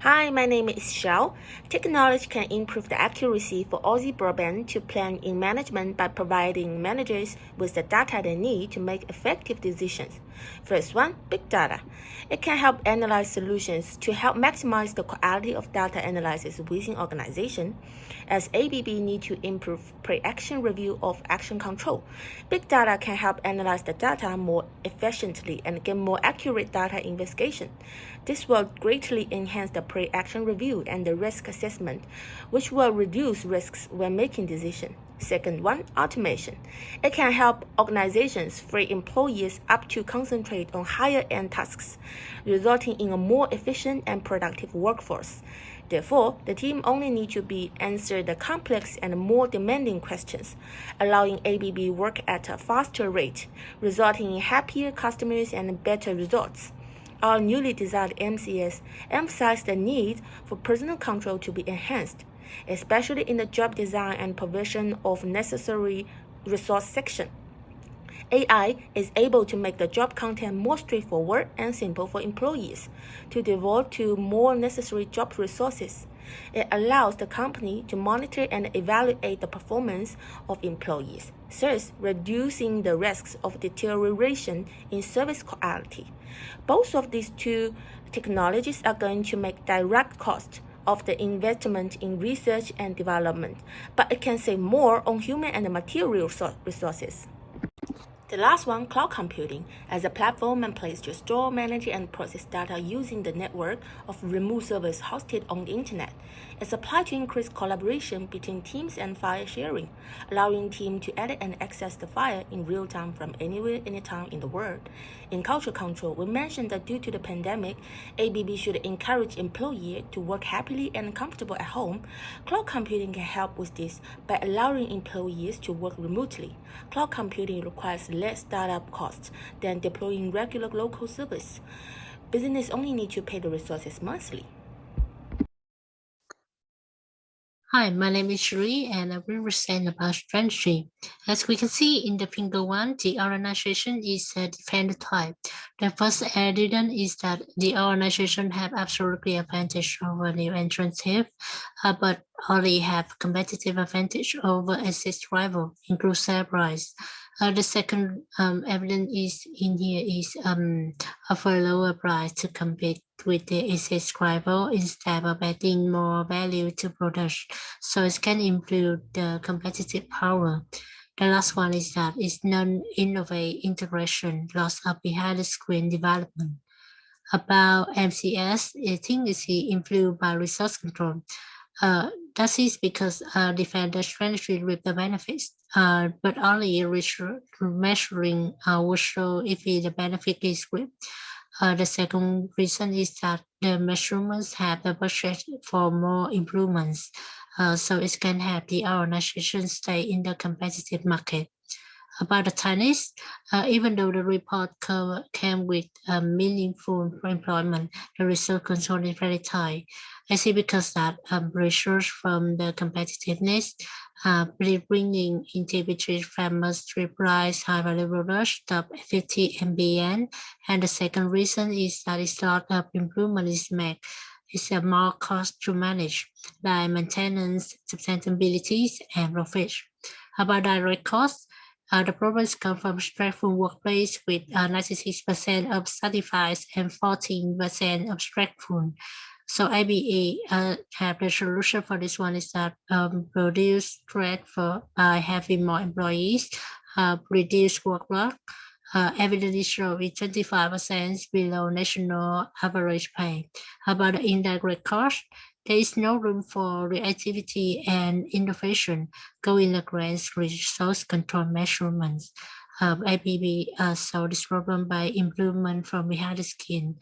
Hi, my name is Xiao. Technology can improve the accuracy for Aussie Broadband to plan in management by providing managers with the data they need to make effective decisions. First one, big data. It can help analyze solutions to help maximize the quality of data analysis within organization. As ABB need to improve pre-action review of action control, big data can help analyze the data more efficiently and get more accurate data investigation. This will greatly enhance the pre-action review and the risk assessment, which will reduce risks when making decisions. Second one, automation. It can help organizations free employees up to concentrate on higher end tasks, resulting in a more efficient and productive workforce. Therefore, the team only need to be answer the complex and more demanding questions, allowing ABB work at a faster rate, resulting in happier customers and better results. Our newly designed MCS emphasized the need for personal control to be enhanced, especially in the job design and provision of necessary resource section. AI is able to make the job content more straightforward and simple for employees to devote to more necessary job resources. It allows the company to monitor and evaluate the performance of employees, thus reducing the risks of deterioration in service quality. Both of these two technologies are going to make direct cost of the investment in research and development, but it can save more on human and material resources. The last one, cloud computing, as a platform and place to store, manage, and process data using the network of remote servers hosted on the internet. It's applied to increase collaboration between teams and file sharing, allowing teams to edit and access the file in real time from anywhere, anytime in the world. In culture control, we mentioned that due to the pandemic, ABB should encourage employees to work happily and comfortable at home. Cloud computing can help with this by allowing employees to work remotely. Cloud computing requires less startup costs than deploying regular local service. Business only need to pay the resources monthly. Hi, my name is Shri and I will present about strategy. As we can see in the figure 1, the organization is a defender type. The first evidence is that the organization have absolutely advantage over new entrants here, but only have competitive advantage over assist rival, include sale price. The second evidence is in here is offer lower price to compete with the assist rival instead of adding more value to products, so it can improve the competitive power. The last one is that it's non-innovate integration, loss of behind the screen development. About MCS, I think it's influenced by resource control. That is because defender strategy with the benefits, but only measuring will show if the benefit is good. The second reason is that the measurements have the budget for more improvements, so it can help the organization stay in the competitive market. About the Chinese, even though the report came with meaningful employment, the research control is very tight. I see because that research from the competitiveness, bringing integrity famous trip price, high value rush, top 50 MBN. And the second reason is that it's lot of improvement is made. It's a more cost to manage, like maintenance, sustainability, and profit. About direct costs, the problems come from stressful workplace with 96% of satisfied and 14% of stressful. So IBA have the solution for this one is that reduce stress by having more employees, reduce workload. Evidence show with 25% below national average pay. About the indirect cost, there is no room for reactivity and innovation going against resource control measurements. ABB solved this problem by improvement from behind the skin.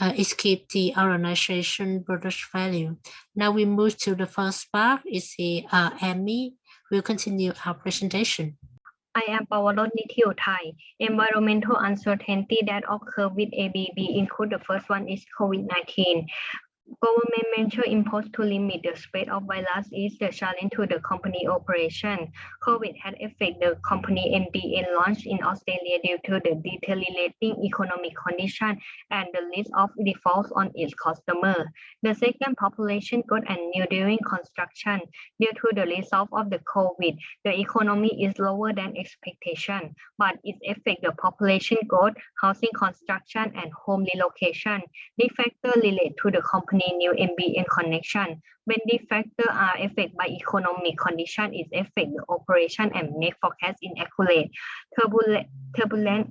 It keeps the organization product value. Now we move to the first part. Is the Amy will continue our presentation. I am Pawarodni Thai. Environmental uncertainty that occur with ABB include the first one is COVID-19. Government measure imposed to limit the spread of virus is the challenge to the company operation. COVID had affected the company MTN launch in Australia due to the deteriorating economic condition and the list of defaults on its customer. The second, population growth and new during construction. Due to the result of the COVID, the economy is lower than expectation, but it affects the population growth, housing construction, and home relocation. These factors relate to the company new NBN connection. When these factors are affected by economic condition, it affects the operation and make forecast inaccurate. Turbulence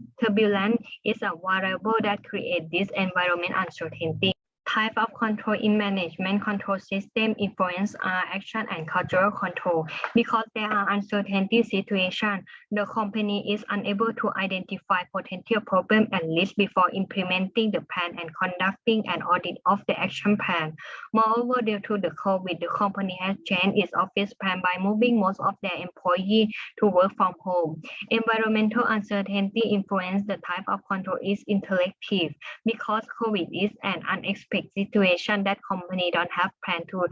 is a variable that creates this environment uncertainty. Type of control in management control system influence our action and cultural control. Because there are uncertainty situations, the company is unable to identify potential problems and risks before implementing the plan and conducting an audit of the action plan. Moreover, due to the COVID, the company has changed its office plan by moving most of their employees to work from home. Environmental uncertainty influence the type of control is interactive because COVID is an unexpected situation that company don't have plan to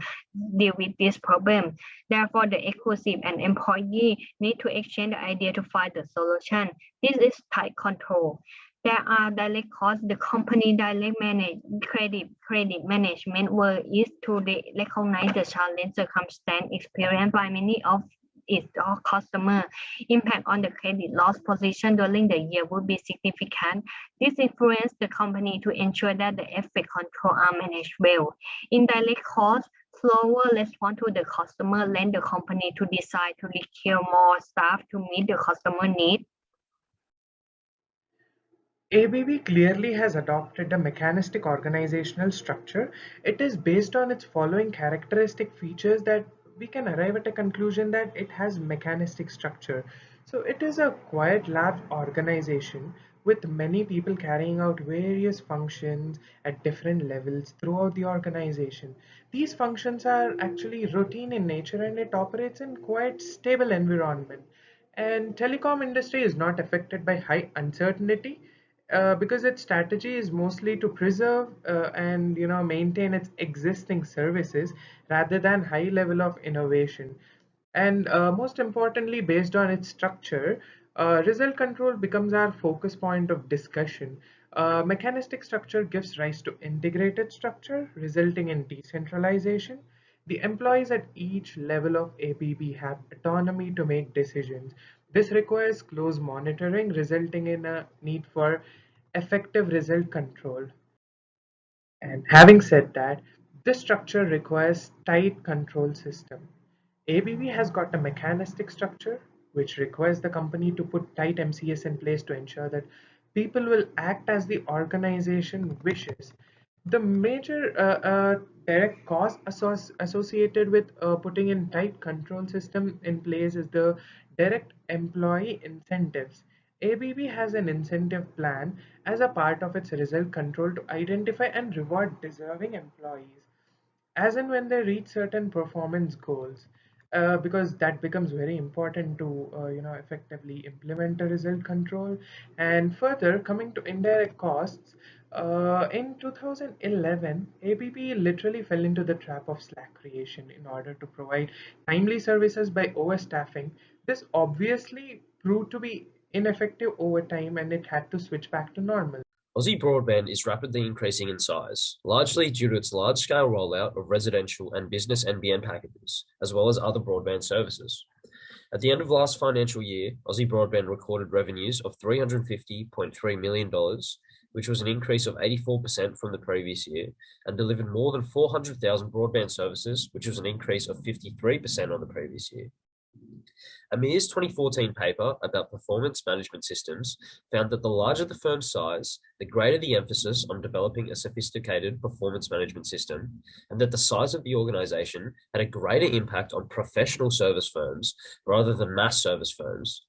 deal with this problem. Therefore, the exclusive and employee need to exchange the idea to find the solution. This is tight control. There are direct costs. The company direct credit management work is to recognize the challenge circumstance experienced by many of its customer. Impact on the credit loss position during the year would be significant. This influences the company to ensure that the effect control are managed well. Indirect costs, slower response to the customer led the company to decide to recruit more staff to meet the customer need. ABB clearly has adopted a mechanistic organizational structure. It is based on its following characteristic features that we can arrive at a conclusion that it has mechanistic structure. So it is a quiet lab organization with many people carrying out various functions at different levels throughout the organization. These functions are actually routine in nature and it operates in quite stable environment. And telecom industry is not affected by high uncertainty because its strategy is mostly to preserve and maintain its existing services rather than high level of innovation. And most importantly, based on its structure, result control becomes our focus point of discussion. Mechanistic structure gives rise to integrated structure, resulting in decentralization. The employees at each level of ABB have autonomy to make decisions. This requires close monitoring, resulting in a need for effective result control. And having said that, this structure requires tight control system. ABB has got a mechanistic structure which requires the company to put tight MCS in place to ensure that people will act as the organization wishes. The major direct cost associated with putting in tight control system in place is the direct employee incentives. ABB has an incentive plan as a part of its result control to identify and reward deserving employees as and when they reach certain performance goals, because that becomes very important to effectively implement a result control. And further, coming to indirect costs, in 2011 ABB literally fell into the trap of slack creation in order to provide timely services by overstaffing. This obviously proved to be ineffective over time and it had to switch back to normal. Aussie Broadband is rapidly increasing in size, largely due to its large-scale rollout of residential and business NBN packages, as well as other broadband services. At the end of last financial year, Aussie Broadband recorded revenues of $350.3 million, which was an increase of 84% from the previous year, and delivered more than 400,000 broadband services, which was an increase of 53% on the previous year. EMEA's 2014 paper about performance management systems found that the larger the firm's size, the greater the emphasis on developing a sophisticated performance management system, and that the size of the organization had a greater impact on professional service firms rather than mass service firms.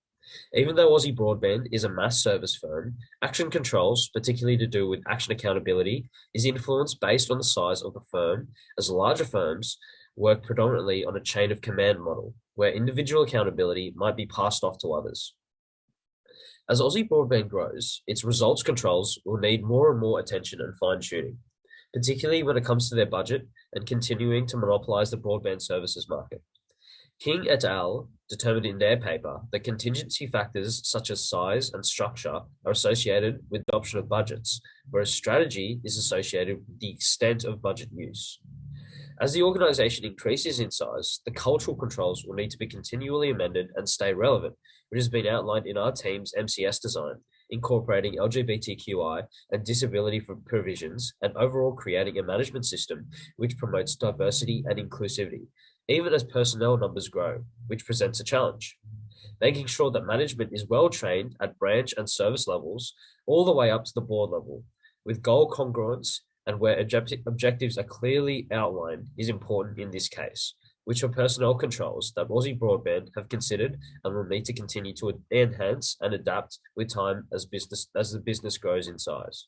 Even though Aussie Broadband is a mass service firm, action controls, particularly to do with action accountability, is influenced based on the size of the firm, as larger firms work predominantly on a chain of command model, where individual accountability might be passed off to others. As Aussie Broadband grows, its results controls will need more and more attention and fine-tuning. particularly when it comes to their budget and continuing to monopolize the broadband services market. King et al. Determined in their paper that contingency factors such as size and structure are associated with adoption of budgets, whereas strategy is associated with the extent of budget use. As the organization increases in size, the cultural controls will need to be continually amended and stay relevant, which has been outlined in our team's MCS design, incorporating LGBTQI and disability provisions, and overall creating a management system which promotes diversity and inclusivity, even as personnel numbers grow, which presents a challenge. Making sure that management is well trained at branch and service levels, all the way up to the board level, with goal congruence and where objectives are clearly outlined is important in this case, which are personnel controls that Aussie Broadband have considered and will need to continue to enhance and adapt with time as the business grows in size.